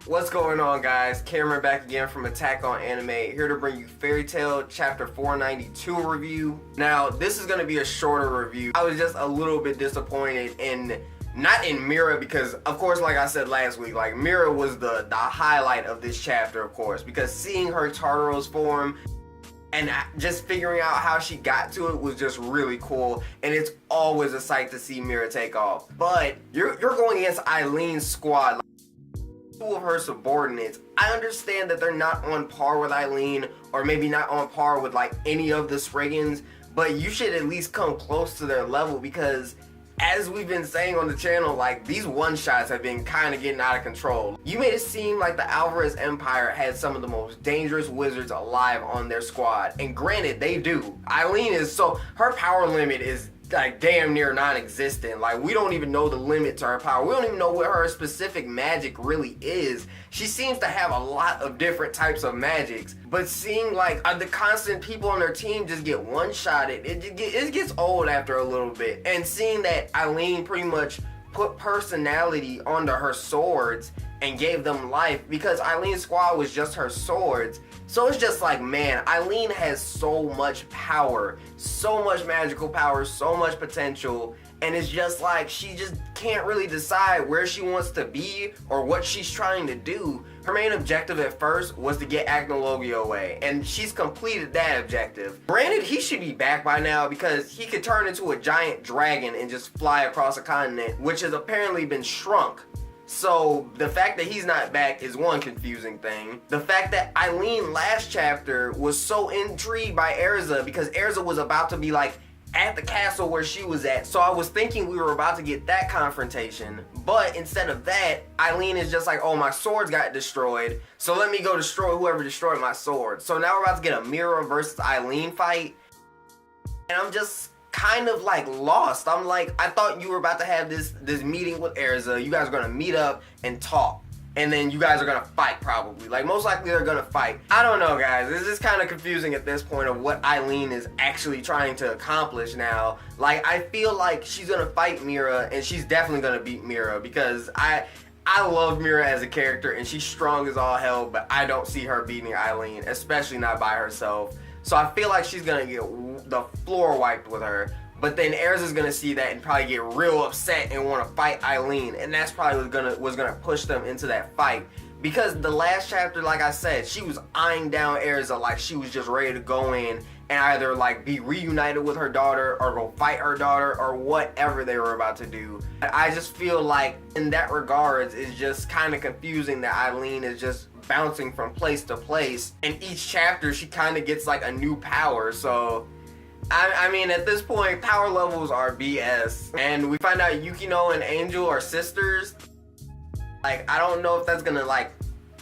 What's going on, guys? Cameron back again from Attack on Anime, here to bring you Fairy Tail Chapter 492 review. Now, this is going to be a shorter review. I was just a little bit disappointed not in Mira because, of course, like I said last week, like Mira was the highlight of this chapter, of course, because seeing her Tartaros form and just figuring out how she got to it was just really cool, and it's always a sight to see Mira take off. But you're going against Eileen Squad, two of her subordinates. I understand that they're not on par with Eileen, or maybe not on par with like any of the Spriggans, but you should at least come close to their level, because as we've been saying on the channel, like, these one-shots have been kind of getting out of control. You made it seem like the Alvarez Empire had some of the most dangerous wizards alive on their squad, and granted, they do. Eileen her power limit is like damn near non-existent. Like, we don't even know the limit to her power. We don't even know what her specific magic really is. She seems to have a lot of different types of magics, but seeing like the constant people on their team just get one-shotted, it gets old after a little bit. And seeing that Eileen pretty much put personality onto her swords and gave them life, because Eileen's squad was just her swords. So it's just like, man, Eileen has so much power, so much magical power, so much potential, and it's just like she just can't really decide where she wants to be or what she's trying to do. Her main objective at first was to get Agnologia away, and she's completed that objective. Granted, he should be back by now because he could turn into a giant dragon and just fly across a continent, which has apparently been shrunk. So the fact that he's not back is one confusing thing. The fact that Eileen last chapter was so intrigued by Erza because Erza was about to be like at the castle where she was at. So I was thinking we were about to get that confrontation. But instead of that, Eileen is just like, oh, my swords got destroyed, so let me go destroy whoever destroyed my sword. So now we're about to get a Mira versus Eileen fight. And I'm just kind of like lost. I'm like, I thought you were about to have this meeting with Erza. You guys are gonna meet up and talk, and then you guys are gonna fight probably. Like, most likely they're gonna fight. I don't know, guys. This is kind of confusing at this point of what Eileen is actually trying to accomplish now. Like, I feel like she's gonna fight Mira, and she's definitely gonna beat Mira, because I love Mira as a character, and she's strong as all hell, but I don't see her beating Eileen, especially not by herself. So I feel like she's gonna get the floor wiped with her. But then Erza's gonna see that and probably get real upset and want to fight Eileen, and that's probably what's gonna push them into that fight. Because the last chapter, like I said, she was eyeing down Erza like she was just ready to go in and either like be reunited with her daughter or go fight her daughter or whatever they were about to do. I just feel like in that regards, it's just kind of confusing that Eileen is just bouncing from place to place, and each chapter she kind of gets like a new power. So I mean, at this point, power levels are BS, and we find out Yukino and Angel are sisters. Like, I don't know if that's gonna like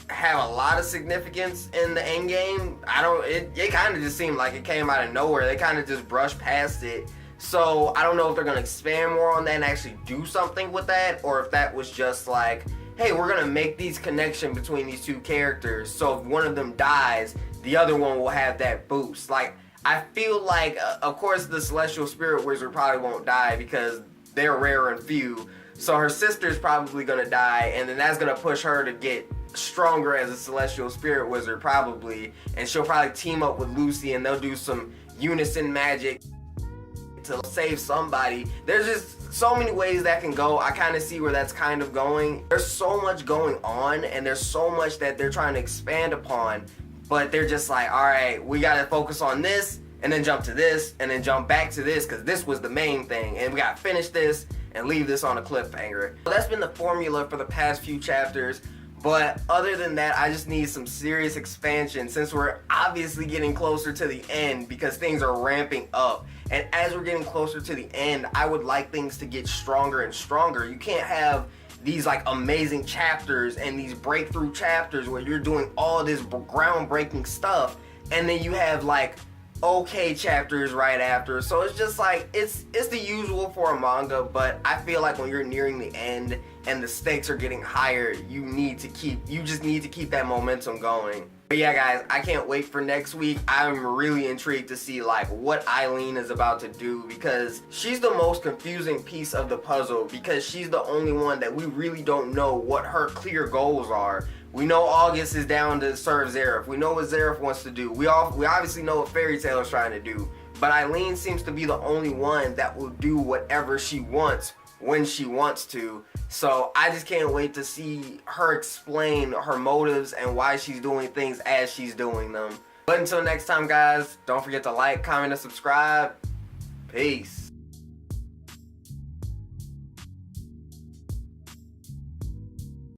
have a lot of significance in the end game. It kind of just seemed like it came out of nowhere. They kind of just brushed past it. So I don't know if they're gonna expand more on that and actually do something with that, or if that was just like, hey, we're gonna make these connections between these two characters, so if one of them dies, the other one will have that boost. Like, I feel like, of course, the Celestial Spirit Wizard probably won't die because they're rare and few, so her sister's probably gonna die, and then that's gonna push her to get stronger as a Celestial Spirit Wizard probably, and she'll probably team up with Lucy and they'll do some unison magic to save somebody. There's just so many ways that can go. I kind of see where that's kind of going. There's so much going on, and there's so much that they're trying to expand upon, but they're just like, all right, we gotta focus on this, and then jump to this, and then jump back to this, because this was the main thing, and we gotta finish this and leave this on a cliffhanger. So that's been the formula for the past few chapters. But other than that, I just need some serious expansion, since we're obviously getting closer to the end, because things are ramping up. And as we're getting closer to the end, I would like things to get stronger and stronger. You can't have these like amazing chapters and these breakthrough chapters where you're doing all this groundbreaking stuff, and then you have like okay chapters right after. So it's just like, it's the usual for a manga, but I feel like when you're nearing the end and the stakes are getting higher, you just need to keep that momentum going. But yeah, guys, I can't wait for next week. I'm really intrigued to see like what Eileen is about to do, because she's the most confusing piece of the puzzle, because she's the only one that we really don't know what her clear goals are. We know August is down to serve Zareth. We know what Zareth wants to do. We obviously know what Fairy Tail is trying to do. But Eileen seems to be the only one that will do whatever she wants when she wants to. So I just can't wait to see her explain her motives and why she's doing things as she's doing them. But until next time, guys, don't forget to like, comment, and subscribe. Peace.